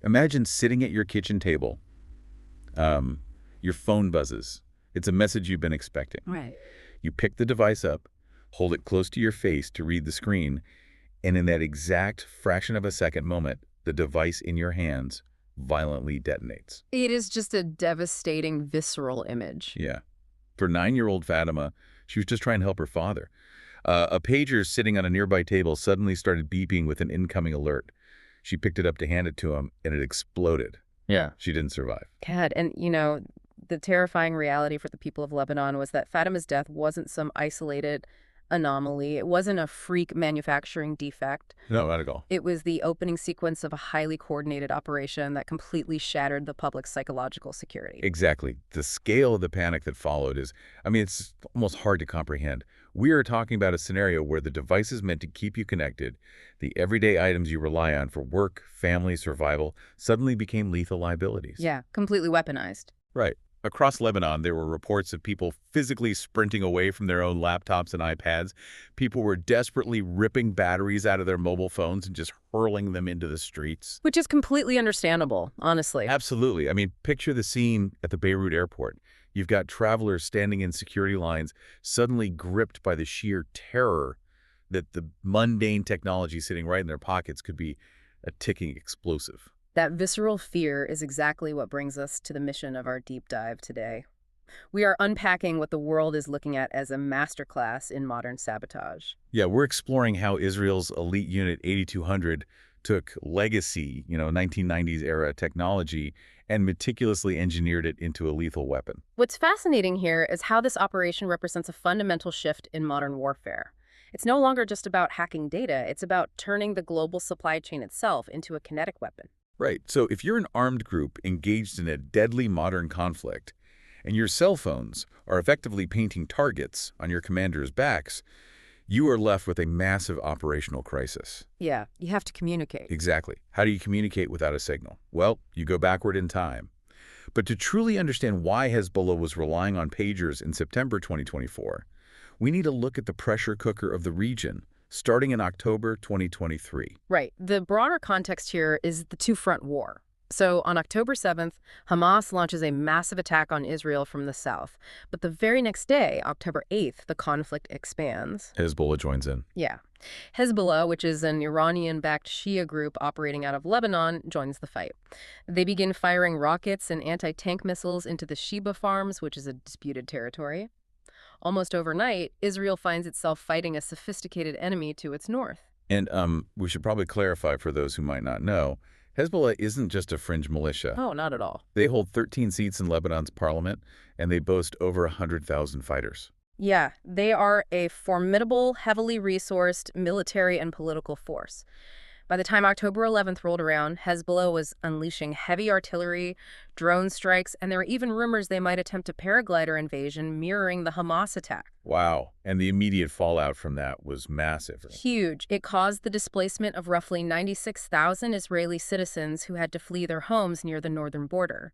Imagine sitting at your kitchen table. Your phone buzzes. It's a message you've been expecting. Right. You pick the device up, hold it close to your face to read the screen, and in that exact fraction of a second moment, the device in your hands violently detonates. It is just a devastating, visceral image. Yeah. For 9-year-old Fatima, she was just trying to help her father. A pager sitting on a nearby table suddenly started beeping with an incoming alert. She picked it up to hand it to him, and it exploded. Yeah. She didn't survive. God, and the terrifying reality for the people of Lebanon was that Fatima's death wasn't some isolated anomaly. It wasn't a freak manufacturing defect. No, not at all. It was the opening sequence of a highly coordinated operation that completely shattered the public's psychological security. Exactly. The scale of the panic that followed it's almost hard to comprehend. We are talking about a scenario where the devices meant to keep you connected, the everyday items you rely on for work, family, survival, suddenly became lethal liabilities. Yeah, completely weaponized. Right. Across Lebanon, there were reports of people physically sprinting away from their own laptops and iPads. People were desperately ripping batteries out of their mobile phones and just hurling them into the streets. Which is completely understandable, honestly. Absolutely. I mean, picture the scene at the Beirut airport. You've got travelers standing in security lines, suddenly gripped by the sheer terror that the mundane technology sitting right in their pockets could be a ticking explosive. That visceral fear is exactly what brings us to the mission of our deep dive today. We are unpacking what the world is looking at as a masterclass in modern sabotage. Yeah, we're exploring how Israel's elite unit 8200 took legacy, 1990s era technology and meticulously engineered it into a lethal weapon. What's fascinating here is how this operation represents a fundamental shift in modern warfare. It's no longer just about hacking data, it's about turning the global supply chain itself into a kinetic weapon. Right. So if you're an armed group engaged in a deadly modern conflict, and your cell phones are effectively painting targets on your commanders' backs, you are left with a massive operational crisis. Yeah, you have to communicate. Exactly. How do you communicate without a signal? Well, you go backward in time. But to truly understand why Hezbollah was relying on pagers in September 2024, we need to look at the pressure cooker of the region, starting in October 2023. Right. The broader context here is the two-front war. So on October 7th, Hamas launches a massive attack on Israel from the south. But the very next day, October 8th, the conflict expands. Hezbollah joins in. Yeah. Hezbollah, which is an Iranian-backed Shia group operating out of Lebanon, joins the fight. They begin firing rockets and anti-tank missiles into the Sheba farms, which is a disputed territory. Almost overnight, Israel finds itself fighting a sophisticated enemy to its north. And we should probably clarify for those who might not know, Hezbollah isn't just a fringe militia. Oh, not at all. They hold 13 seats in Lebanon's parliament, and they boast over 100,000 fighters. Yeah, they are a formidable, heavily resourced military and political force. By the time October 11th rolled around, Hezbollah was unleashing heavy artillery, drone strikes, and there were even rumors they might attempt a paraglider invasion mirroring the Hamas attack. Wow. And the immediate fallout from that was massive. Huge. It caused the displacement of roughly 96,000 Israeli citizens who had to flee their homes near the northern border.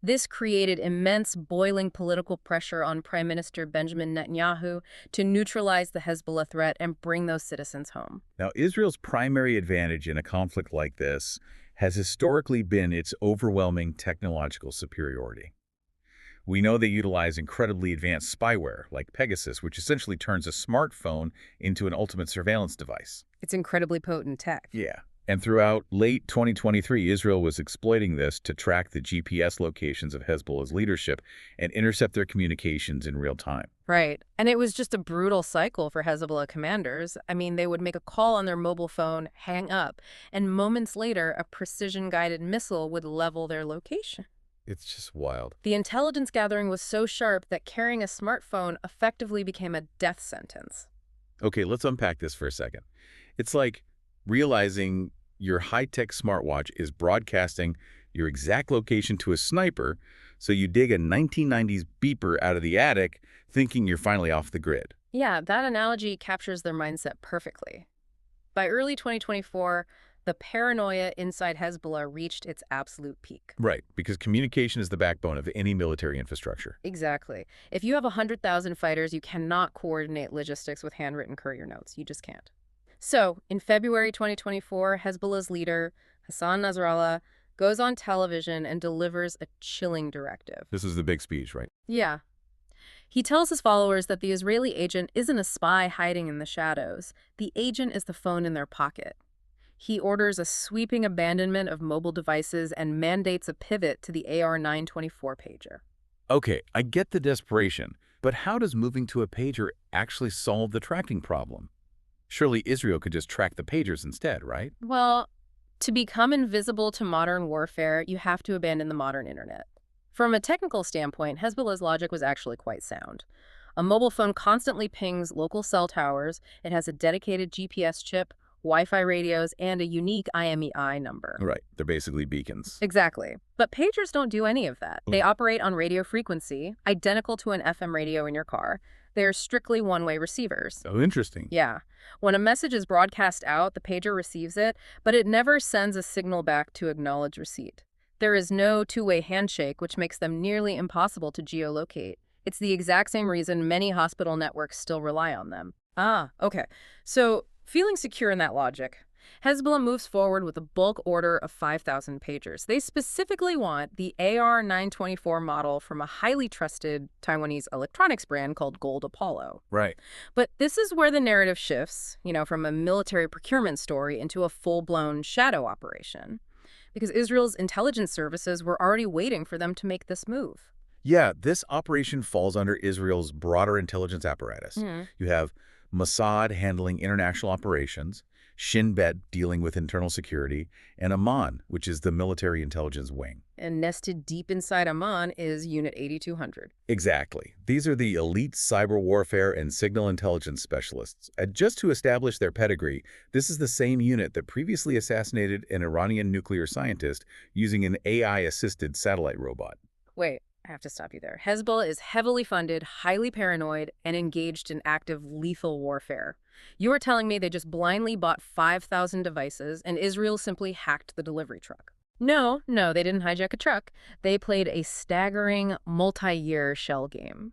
This created immense boiling political pressure on Prime Minister Benjamin Netanyahu to neutralize the Hezbollah threat and bring those citizens home. Now, Israel's primary advantage in a conflict like this has historically been its overwhelming technological superiority. We know they utilize incredibly advanced spyware, like Pegasus, which essentially turns a smartphone into an ultimate surveillance device. It's incredibly potent tech. Yeah. And throughout late 2023, Israel was exploiting this to track the GPS locations of Hezbollah's leadership and intercept their communications in real time. Right. And it was just a brutal cycle for Hezbollah commanders. I mean, they would make a call on their mobile phone, hang up, and moments later, a precision-guided missile would level their location. It's just wild. The intelligence gathering was so sharp that carrying a smartphone effectively became a death sentence. Okay, let's unpack this for a second. It's like realizing your high-tech smartwatch is broadcasting your exact location to a sniper, so you dig a 1990s beeper out of the attic, thinking you're finally off the grid. Yeah, that analogy captures their mindset perfectly. By early 2024, the paranoia inside Hezbollah reached its absolute peak. Right, because communication is the backbone of any military infrastructure. Exactly. If you have 100,000 fighters, you cannot coordinate logistics with handwritten courier notes. You just can't. So, in February 2024, Hezbollah's leader, Hassan Nasrallah, goes on television and delivers a chilling directive. This is the big speech, right? Yeah. He tells his followers that the Israeli agent isn't a spy hiding in the shadows. The agent is the phone in their pocket. He orders a sweeping abandonment of mobile devices and mandates a pivot to the AR-924 pager. Okay, I get the desperation, but how does moving to a pager actually solve the tracking problem? Surely Israel could just track the pagers instead, right? Well, to become invisible to modern warfare, you have to abandon the modern internet. From a technical standpoint, Hezbollah's logic was actually quite sound. A mobile phone constantly pings local cell towers. It has a dedicated GPS chip, Wi-Fi radios, and a unique IMEI number. Right, they're basically beacons. Exactly. But pagers don't do any of that. They operate on radio frequency, identical to an FM radio in your car. They're strictly one-way receivers. Oh, interesting. Yeah. When a message is broadcast out, the pager receives it, but it never sends a signal back to acknowledge receipt. There is no two-way handshake, which makes them nearly impossible to geolocate. It's the exact same reason many hospital networks still rely on them. Ah, okay. So, feeling secure in that logic, Hezbollah moves forward with a bulk order of 5,000 pagers. They specifically want the AR-924 model from a highly trusted Taiwanese electronics brand called Gold Apollo. Right. But this is where the narrative shifts, from a military procurement story into a full-blown shadow operation. Because Israel's intelligence services were already waiting for them to make this move. Yeah, this operation falls under Israel's broader intelligence apparatus. You have Mossad handling international operations, Shin Bet dealing with internal security, and Amman, which is the military intelligence wing. And nested deep inside Amman is Unit 8200. Exactly. These are the elite cyber warfare and signal intelligence specialists. And just to establish their pedigree, this is the same unit that previously assassinated an Iranian nuclear scientist using an AI-assisted satellite robot. Wait, I have to stop you there. Hezbollah is heavily funded, highly paranoid, and engaged in active lethal warfare. You are telling me they just blindly bought 5,000 devices and Israel simply hacked the delivery truck? No, they didn't hijack a truck. They played a staggering multi-year shell game.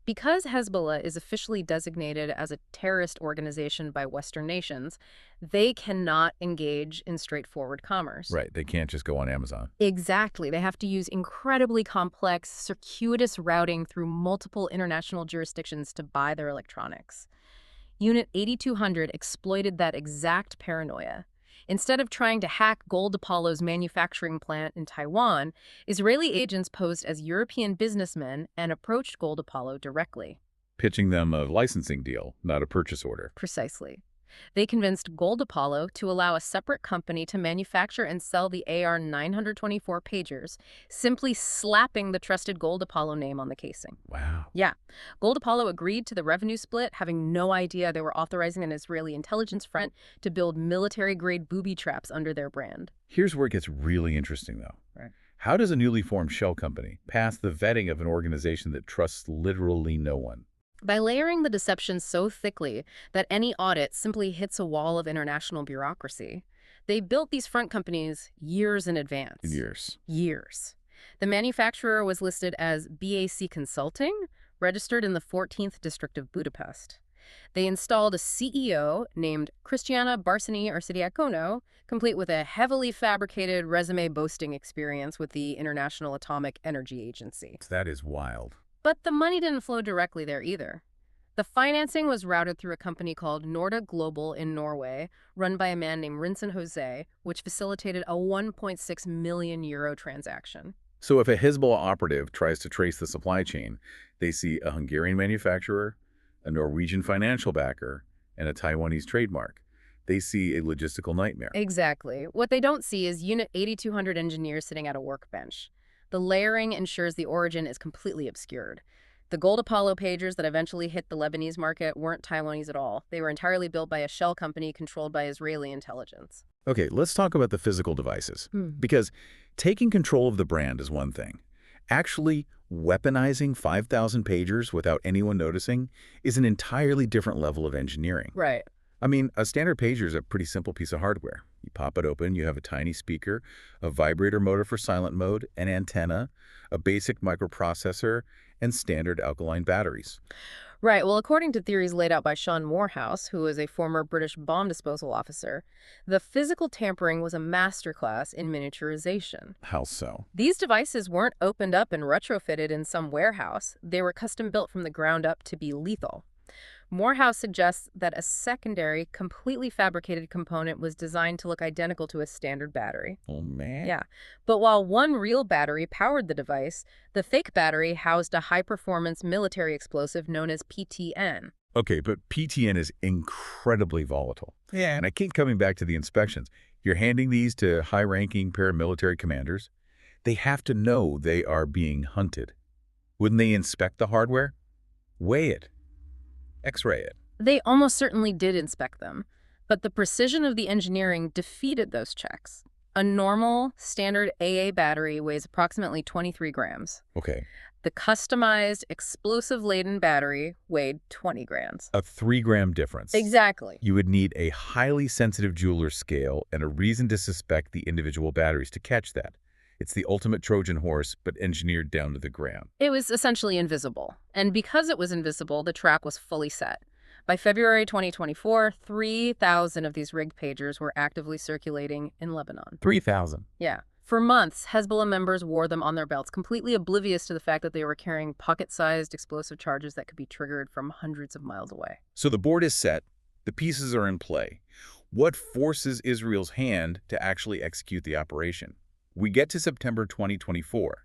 Because Hezbollah is officially designated as a terrorist organization by Western nations, they cannot engage in straightforward commerce. Right, they can't just go on Amazon. Exactly. They have to use incredibly complex, circuitous routing through multiple international jurisdictions to buy their electronics. Unit 8200 exploited that exact paranoia. Instead of trying to hack Gold Apollo's manufacturing plant in Taiwan, Israeli agents posed as European businessmen and approached Gold Apollo directly. Pitching them a licensing deal, not a purchase order. Precisely. They convinced Gold Apollo to allow a separate company to manufacture and sell the AR-924 pagers, simply slapping the trusted Gold Apollo name on the casing. Wow. Yeah. Gold Apollo agreed to the revenue split, having no idea they were authorizing an Israeli intelligence front to build military-grade booby traps under their brand. Here's where it gets really interesting, though. Right. How does a newly formed shell company pass the vetting of an organization that trusts literally no one? By layering the deception so thickly that any audit simply hits a wall of international bureaucracy. They built these front companies years in advance. Years. The manufacturer was listed as BAC Consulting, registered in the 14th District of Budapest. They installed a CEO named Cristiana Barsini Arcidiacono, complete with a heavily fabricated resume boasting experience with the International Atomic Energy Agency. That is wild. But the money didn't flow directly there either. The financing was routed through a company called Norda Global in Norway, run by a man named Rinsen Jose, which facilitated a 1.6 million euro transaction. So if a Hezbollah operative tries to trace the supply chain, they see a Hungarian manufacturer, a Norwegian financial backer, and a Taiwanese trademark. They see a logistical nightmare. Exactly. What they don't see is Unit 8200 engineers sitting at a workbench. The layering ensures the origin is completely obscured. The Gold Apollo pagers that eventually hit the Lebanese market weren't Taiwanese at all. They were entirely built by a shell company controlled by Israeli intelligence. Okay, let's talk about the physical devices. Because taking control of the brand is one thing. Actually weaponizing 5,000 pagers without anyone noticing is an entirely different level of engineering. Right. I mean, a standard pager is a pretty simple piece of hardware. You pop it open, you have a tiny speaker, a vibrator motor for silent mode, an antenna, a basic microprocessor, and standard alkaline batteries. Right. Well, according to theories laid out by Sean Morehouse, who is a former British bomb disposal officer, the physical tampering was a masterclass in miniaturization. How so? These devices weren't opened up and retrofitted in some warehouse. They were custom built from the ground up to be lethal. Morehouse suggests that a secondary, completely fabricated component was designed to look identical to a standard battery. Oh, man. Yeah. But while one real battery powered the device, the fake battery housed a high-performance military explosive known as PTN. Okay, but PTN is incredibly volatile. Yeah. And I keep coming back to the inspections. You're handing these to high-ranking paramilitary commanders. They have to know they are being hunted. Wouldn't they inspect the hardware? Weigh it. X-ray it. They almost certainly did inspect them, but the precision of the engineering defeated those checks. A normal, standard AA battery weighs approximately 23 grams. Okay. The customized, explosive-laden battery weighed 20 grams. A 3-gram difference. Exactly. You would need a highly sensitive jeweler's scale and a reason to suspect the individual batteries to catch that. It's the ultimate Trojan horse, but engineered down to the ground. It was essentially invisible, and because it was invisible, the trap was fully set. By February 2024, 3,000 of these rigged pagers were actively circulating in Lebanon. 3,000. Yeah. For months, Hezbollah members wore them on their belts, completely oblivious to the fact that they were carrying pocket-sized explosive charges that could be triggered from hundreds of miles away. So the board is set. The pieces are in play. What forces Israel's hand to actually execute the operation? We get to September 2024,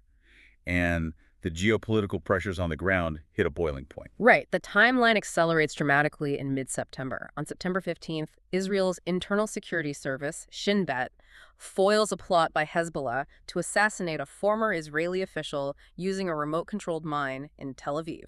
and the geopolitical pressures on the ground hit a boiling point. Right. The timeline accelerates dramatically in mid-September. On September 15th, Israel's Internal Security Service, Shin Bet, foils a plot by Hezbollah to assassinate a former Israeli official using a remote-controlled mine in Tel Aviv.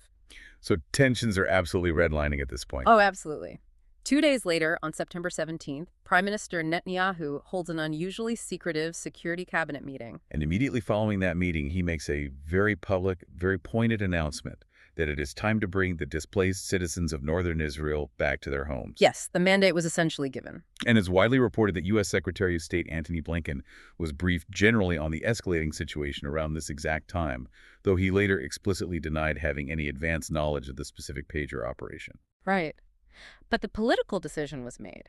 So tensions are absolutely redlining at this point. Oh, absolutely. 2 days later, on September 17th, Prime Minister Netanyahu holds an unusually secretive security cabinet meeting. And immediately following that meeting, he makes a very public, very pointed announcement that it is time to bring the displaced citizens of northern Israel back to their homes. Yes, the mandate was essentially given. And it's widely reported that U.S. Secretary of State Antony Blinken was briefed generally on the escalating situation around this exact time, though he later explicitly denied having any advanced knowledge of the specific pager operation. Right. But the political decision was made.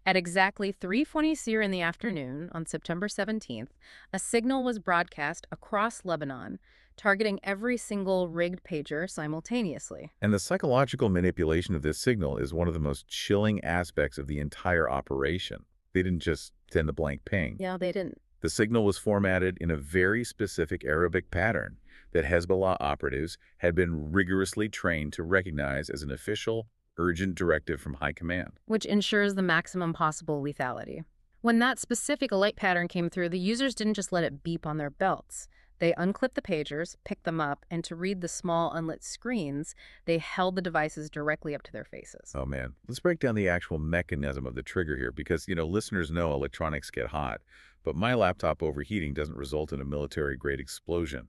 At exactly 3:20 CER in the afternoon on September 17th, a signal was broadcast across Lebanon, targeting every single rigged pager simultaneously. And the psychological manipulation of this signal is one of the most chilling aspects of the entire operation. They didn't just send the blank ping. Yeah, they didn't. The signal was formatted in a very specific Arabic pattern that Hezbollah operatives had been rigorously trained to recognize as an official, urgent directive from high command. Which ensures the maximum possible lethality. When that specific alert pattern came through, the users didn't just let it beep on their belts. They unclipped the pagers, picked them up, and to read the small unlit screens, they held the devices directly up to their faces. Oh, man. Let's break down the actual mechanism of the trigger here because, listeners know electronics get hot, but my laptop overheating doesn't result in a military-grade explosion.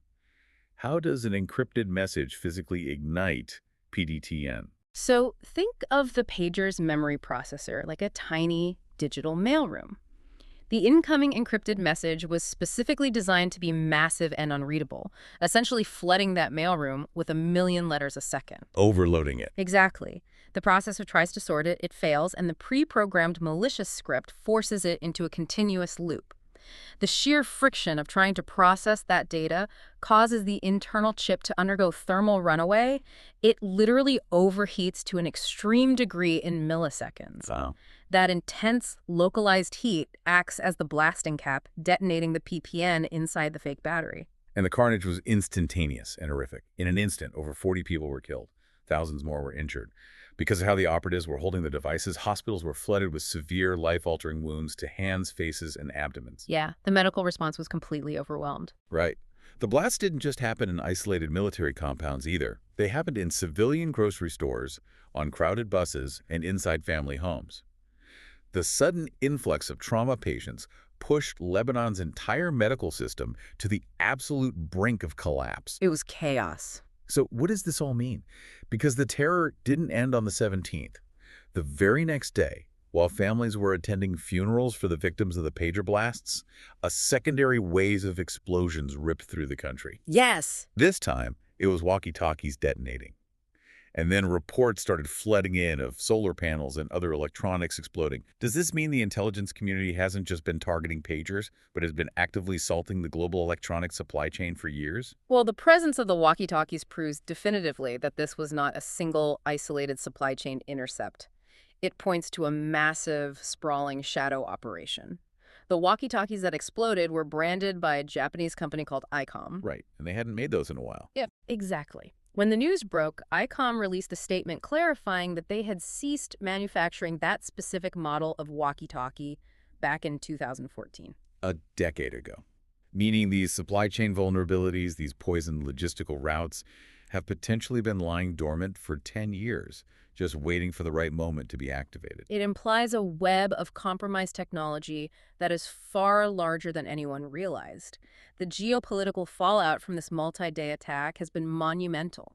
How does an encrypted message physically ignite PDTN? So think of the pager's memory processor like a tiny digital mailroom. The incoming encrypted message was specifically designed to be massive and unreadable, essentially flooding that mailroom with 1 million letters a second. Overloading it. Exactly. The processor tries to sort it, it fails, and the pre-programmed malicious script forces it into a continuous loop. The sheer friction of trying to process that data causes the internal chip to undergo thermal runaway. It literally overheats to an extreme degree in milliseconds. Wow. That intense, localized heat acts as the blasting cap, detonating the PPN inside the fake battery. And the carnage was instantaneous and horrific. In an instant, over 40 people were killed. Thousands more were injured. Because of how the operatives were holding the devices, hospitals were flooded with severe, life-altering wounds to hands, faces, and abdomens. Yeah, the medical response was completely overwhelmed. Right. The blasts didn't just happen in isolated military compounds either. They happened in civilian grocery stores, on crowded buses, and inside family homes. The sudden influx of trauma patients pushed Lebanon's entire medical system to the absolute brink of collapse. It was chaos. So what does this all mean? Because the terror didn't end on the 17th. The very next day, while families were attending funerals for the victims of the pager blasts, a secondary wave of explosions ripped through the country. Yes. This time, it was walkie-talkies detonating. And then reports started flooding in of solar panels and other electronics exploding. Does this mean the intelligence community hasn't just been targeting pagers, but has been actively salting the global electronic supply chain for years? Well, the presence of the walkie-talkies proves definitively that this was not a single, isolated supply chain intercept. It points to a massive, sprawling shadow operation. The walkie-talkies that exploded were branded by a Japanese company called ICOM. Right, and they hadn't made those in a while. Yep, exactly. When the news broke, ICOM released a statement clarifying that they had ceased manufacturing that specific model of walkie-talkie back in 2014. A decade ago. Meaning these supply chain vulnerabilities, these poisoned logistical routes, have potentially been lying dormant for 10 years, just waiting for the right moment to be activated. It implies a web of compromised technology that is far larger than anyone realized. The geopolitical fallout from this multi-day attack has been monumental.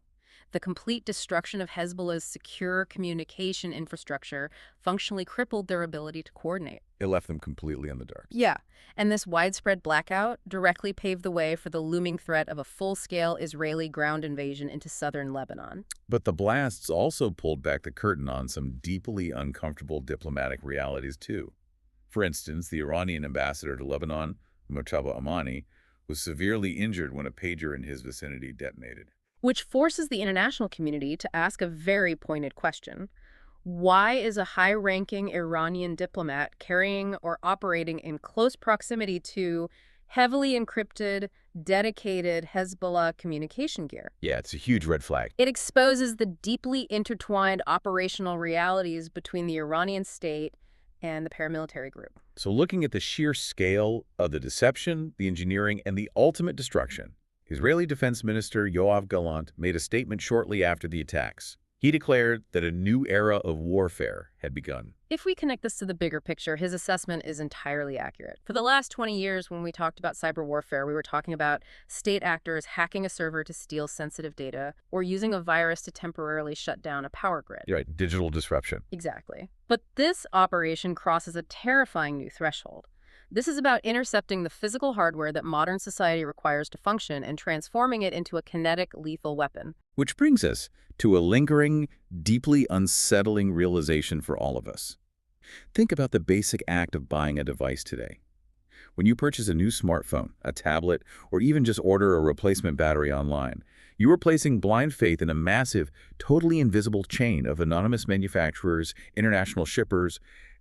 The complete destruction of Hezbollah's secure communication infrastructure functionally crippled their ability to coordinate. It left them completely in the dark. Yeah, and this widespread blackout directly paved the way for the looming threat of a full-scale Israeli ground invasion into southern Lebanon. But the blasts also pulled back the curtain on some deeply uncomfortable diplomatic realities, too. For instance, the Iranian ambassador to Lebanon, Mojtaba Amani, was severely injured when a pager in his vicinity detonated. Which forces the international community to ask a very pointed question. Why is a high-ranking Iranian diplomat carrying or operating in close proximity to heavily encrypted, dedicated Hezbollah communication gear? Yeah, it's a huge red flag. It exposes the deeply intertwined operational realities between the Iranian state and the paramilitary group. So looking at the sheer scale of the deception, the engineering, and the ultimate destruction, Israeli Defense Minister Yoav Gallant made a statement shortly after the attacks. He declared that a new era of warfare had begun. If we connect this to the bigger picture, his assessment is entirely accurate. For the last 20 years, when we talked about cyber warfare, we were talking about state actors hacking a server to steal sensitive data or using a virus to temporarily shut down a power grid. You're right, digital disruption. Exactly. But this operation crosses a terrifying new threshold. This is about intercepting the physical hardware that modern society requires to function and transforming it into a kinetic, lethal weapon. Which brings us to a lingering, deeply unsettling realization for all of us. Think about the basic act of buying a device today. When you purchase a new smartphone, a tablet, or even just order a replacement battery online, you are placing blind faith in a massive, totally invisible chain of anonymous manufacturers, international shippers,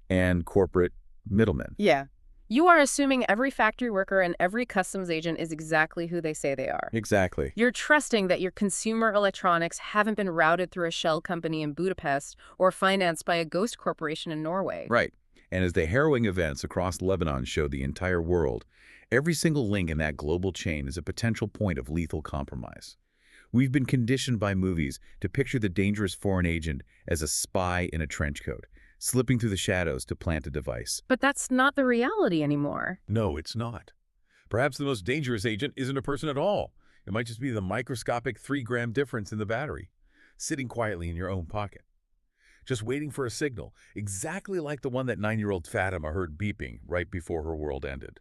and corporate middlemen. Yeah. You are assuming every factory worker and every customs agent is exactly who they say they are. Exactly. You're trusting that your consumer electronics haven't been routed through a shell company in Budapest or financed by a ghost corporation in Norway. Right. And as the harrowing events across Lebanon show the entire world, every single link in that global chain is a potential point of lethal compromise. We've been conditioned by movies to picture the dangerous foreign agent as a spy in a trench coat, slipping through the shadows to plant a device. But that's not the reality anymore. No, it's not. Perhaps the most dangerous agent isn't a person at all. It might just be the microscopic 3-gram difference in the battery, sitting quietly in your own pocket, just waiting for a signal, exactly like the one that 9-year-old Fatima heard beeping right before her world ended.